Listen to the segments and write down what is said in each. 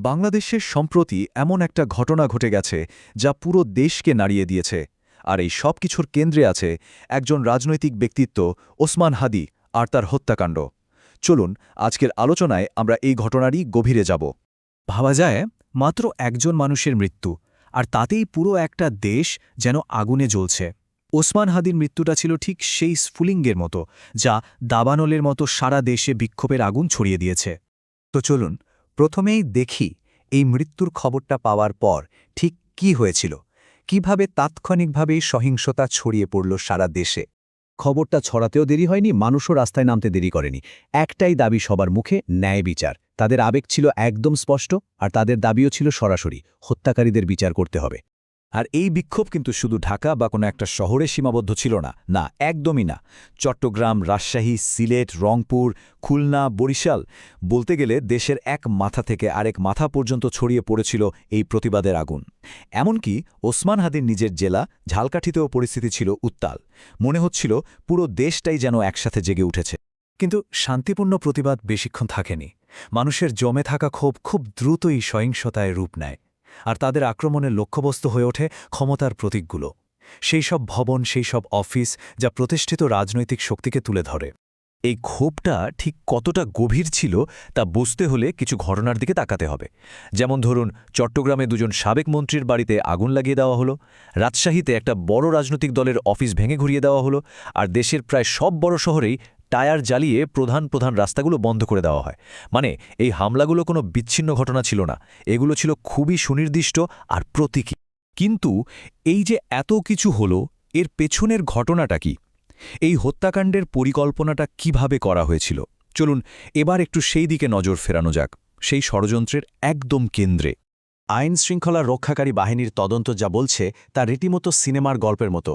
বাংলাদেশের সম্প্রতি এমন একটা ঘটনা ঘটে গেছে যা পুরো দেশকে নাড়িয়ে দিয়েছে আর এই সব কিছুর কেন্দ্রে আছে একজন রাজনৈতিক ব্যক্তিত্ব ওসমান হাদি আর তার হত্যাকাণ্ড। চলুন আজকের আলোচনায় আমরা এই ঘটনারই গভীরে যাব। ভাবা যায় মাত্র একজন মানুষের মৃত্যু, আর তাতেই পুরো একটা দেশ যেন আগুনে জ্বলছে। ওসমান হাদির মৃত্যুটা ছিল ঠিক সেই স্ফুলিঙ্গের মতো, যা দাবানলের মতো সারা দেশে বিক্ষোভের আগুন ছড়িয়ে দিয়েছে। তো চলুন প্রথমেই দেখি এই মৃত্যুর খবরটা পাওয়ার পর ঠিক কি হয়েছিল, কিভাবে তাৎক্ষণিকভাবেই সহিংসতা ছড়িয়ে পড়ল সারা দেশে। খবরটা ছড়াতেও দেরি হয়নি, মানুষও রাস্তায় নামতে দেরি করেনি। একটাই দাবি সবার মুখে, ন্যায় বিচার। তাদের আবেগ ছিল একদম স্পষ্ট, আর তাদের দাবিও ছিল সরাসরি, হত্যাকারীদের বিচার করতে হবে। আর এই বিক্ষোভ কিন্তু শুধু ঢাকা বা কোনো একটা শহরে সীমাবদ্ধ ছিল না, না, একদমই না। চট্টগ্রাম, রাজশাহী, সিলেট, রংপুর, খুলনা, বরিশাল, বলতে গেলে দেশের এক মাথা থেকে আরেক মাথা পর্যন্ত ছড়িয়ে পড়েছিল এই প্রতিবাদের আগুন। এমনকি ওসমান হাদির নিজের জেলা ঝালকাঠিতেও পরিস্থিতি ছিল উত্তাল। মনে হচ্ছিল পুরো দেশটাই যেন একসাথে জেগে উঠেছে। কিন্তু শান্তিপূর্ণ প্রতিবাদ বেশিক্ষণ থাকেনি। মানুষের জমে থাকা ক্ষোভ খুব দ্রুতই সহিংসতায় রূপ নেয়, আর তাদের আক্রমণের লক্ষ্যবস্তু হয়ে ওঠে ক্ষমতার প্রতীকগুলো, সেই সব ভবন, সেই সব অফিস যা প্রতিষ্ঠিত রাজনৈতিক শক্তিকে তুলে ধরে। এই ক্ষোভটা ঠিক কতটা গভীর ছিল তা বুঝতে হলে কিছু ঘটনার দিকে তাকাতে হবে। যেমন ধরুন, চট্টগ্রামে দুজন সাবেক মন্ত্রীর বাড়িতে আগুন লাগিয়ে দেওয়া হলো, রাজশাহীতে একটা বড় রাজনৈতিক দলের অফিস ভেঙে ঘুরিয়ে দেওয়া হলো, আর দেশের প্রায় সব বড় শহরেই টায়ার জ্বালিয়ে প্রধান প্রধান রাস্তাগুলো বন্ধ করে দেওয়া হয়। মানে এই হামলাগুলো কোনো বিচ্ছিন্ন ঘটনা ছিল না, এগুলো ছিল খুবই সুনির্দিষ্ট আর প্রতীকী। কিন্তু এই যে এত কিছু হলো, এর পেছনের ঘটনাটা কি? এই হত্যাকাণ্ডের পরিকল্পনাটা কিভাবে করা হয়েছিল? চলুন এবার একটু সেই দিকে নজর ফেরানো যাক, সেই ষড়যন্ত্রের একদম কেন্দ্রে। আইন শৃঙ্খলা রক্ষাকারী বাহিনীর তদন্ত যা বলছে তা রীতিমতো সিনেমার গল্পের মতো।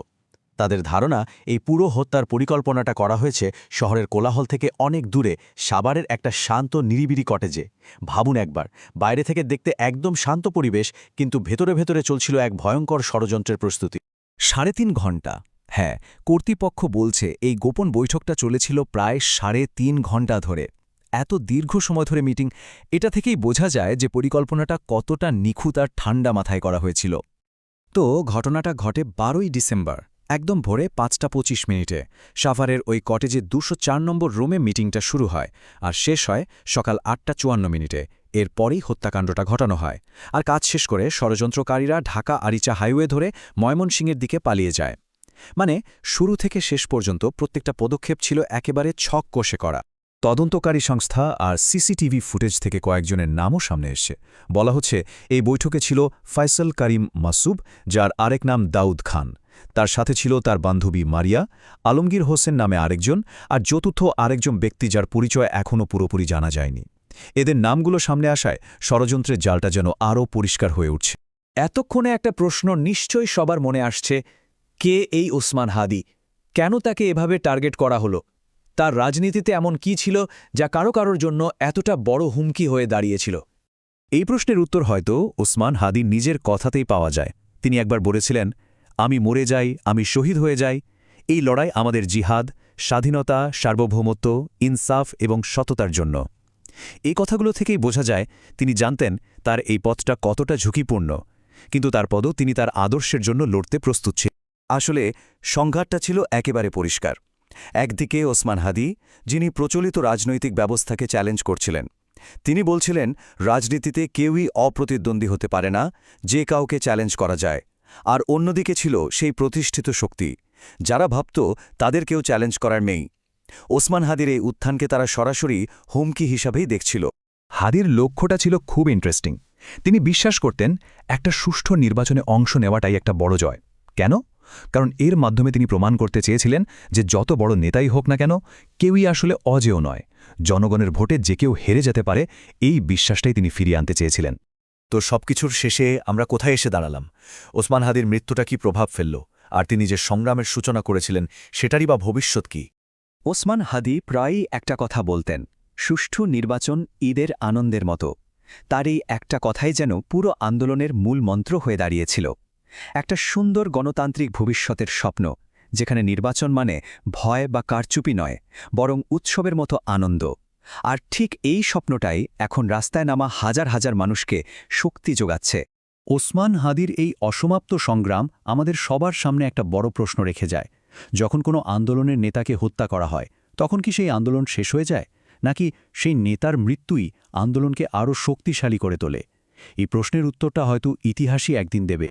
তাদের ধারণা, এই পুরো হত্যার পরিকল্পনাটা করা হয়েছে শহরের কোলাহল থেকে অনেক দূরে, সাভারের একটা শান্ত নিরিবিলি কটেজে। ভাবুন একবার, বাইরে থেকে দেখতে একদম শান্ত পরিবেশ, কিন্তু ভেতরে ভেতরে চলছিল এক ভয়ঙ্কর ষড়যন্ত্রের প্রস্তুতি। 3.5 ঘণ্টা। হ্যাঁ, কর্তৃপক্ষ বলছে এই গোপন বৈঠকটা চলেছিল প্রায় 3.5 ঘণ্টা ধরে। এত দীর্ঘ সময় ধরে মিটিং, এটা থেকেই বোঝা যায় যে পরিকল্পনাটা কতটা নিখুঁত আর ঠান্ডা মাথায় করা হয়েছিল। তো ঘটনাটা ঘটে 12ই ডিসেম্বর, একদম ভোরে 5:25 সাভারের ওই কটেজে 204 নম্বর রুমে মিটিংটা শুরু হয়, আর শেষ হয় সকাল 8:54। এরপরেই হত্যাকাণ্ডটা ঘটানো হয়, আর কাজ শেষ করে ষড়যন্ত্রকারীরা ঢাকা আরিচা হাইওয়ে ধরে ময়মনসিংহের দিকে পালিয়ে যায়। মানে শুরু থেকে শেষ পর্যন্ত প্রত্যেকটা পদক্ষেপ ছিল একেবারে ছক কষে করা। তদন্তকারী সংস্থা আর সিসিটিভি ফুটেজ থেকে কয়েকজনের নামও সামনে এসছে। বলা হচ্ছে এই বৈঠকে ছিল ফয়সাল করিম মাসুব, যার আরেক নাম দাউদ খান। তার সাথে ছিল তার বান্ধবী মারিয়া, আলমগীর হোসেন নামে আরেকজন, আর চতুর্থ আরেকজন ব্যক্তি যার পরিচয় এখনও পুরোপুরি জানা যায়নি। এদের নামগুলো সামনে আসায় ষড়যন্ত্রের জালটা যেন আরও পরিষ্কার হয়ে উঠছে। এতক্ষণে একটা প্রশ্ন নিশ্চয়ই সবার মনে আসছে, কে এই ওসমান হাদি? কেন তাকে এভাবে টার্গেট করা হলো? তার রাজনীতিতে এমন কি ছিল যা কারোর জন্য এতটা বড় হুমকি হয়ে দাঁড়িয়েছিল? এই প্রশ্নের উত্তর হয়তো ওসমান হাদির নিজের কথাতেই পাওয়া যায়। তিনি একবার বলেছিলেন, আমি মরে যাই, আমি শহীদ হয়ে যাই, এই লড়াই আমাদের জিহাদ, স্বাধীনতা, সার্বভৌমত্ব, ইনসাফ এবং সততার জন্য। এই কথাগুলো থেকেই বোঝা যায় তিনি জানতেন তার এই পথটা কতটা ঝুঁকিপূর্ণ, কিন্তু তারপরও তিনি তার আদর্শের জন্য লড়তে প্রস্তুত ছিলেন। আসলে সংঘাতটা ছিল একেবারে পরিষ্কার। একদিকে ওসমান হাদি, যিনি প্রচলিত রাজনৈতিক ব্যবস্থাকে চ্যালেঞ্জ করছিলেন। তিনি বলছিলেন, রাজনীতিতে কেউই অপ্রতিদ্বন্দ্বী হতে পারে না, যে কাউকে চ্যালেঞ্জ করা যায়। আর অন্যদিকে ছিল সেই প্রতিষ্ঠিত শক্তি, যারা ভাবত তাদের কেউ চ্যালেঞ্জ করার নেই। ওসমান হাদির এই উত্থানকে তারা সরাসরি হুমকি হিসাবেই দেখছিল। হাদির লক্ষ্যটা ছিল খুব ইন্টারেস্টিং। তিনি বিশ্বাস করতেন একটা সুষ্ঠু নির্বাচনে অংশ নেওয়াটাই একটা বড় জয়। কেন? কারণ এর মাধ্যমে তিনি প্রমাণ করতে চেয়েছিলেন যে যত বড় নেতাই হোক না কেন, কেউই আসলে অজেয় নয়। জনগণের ভোটে যে কেউ হেরে যেতে পারে, এই বিশ্বাসটাই তিনি ফিরিয়ে আনতে চেয়েছিলেন। তো সবকিছুর শেষে আমরা কোথায় এসে দাঁড়ালাম? ওসমান হাদির মৃত্যুটা কি প্রভাব ফেলল? আর তিনি যে সংগ্রামের সূচনা করেছিলেন সেটারই বা ভবিষ্যৎ কি? ওসমান হাদি প্রায়ই একটা কথা বলতেন, সুষ্ঠু নির্বাচন ঈদের আনন্দের মতো। তার এই একটা কথাই যেন পুরো আন্দোলনের মূল মন্ত্র হয়ে দাঁড়িয়েছিল। একটা সুন্দর গণতান্ত্রিক ভবিষ্যতের স্বপ্ন, যেখানে নির্বাচন মানে ভয় বা কারচুপি নয়, বরং উৎসবের মতো আনন্দ। আর ঠিক এই স্বপ্নটাই এখন রাস্তায় নামা হাজার হাজার মানুষকে শক্তি যোগাচ্ছে। ওসমান হাদির এই অসমাপ্ত সংগ্রাম আমাদের সবার সামনে একটা বড় প্রশ্ন রেখে যায়। যখন কোনো আন্দোলনের নেতাকে হত্যা করা হয়, তখন কি সেই আন্দোলন শেষ হয়ে যায়, নাকি সেই নেতার মৃত্যুই আন্দোলনকে আরও শক্তিশালী করে তোলে? এই প্রশ্নের উত্তরটা হয়তো ইতিহাসই একদিন দেবে।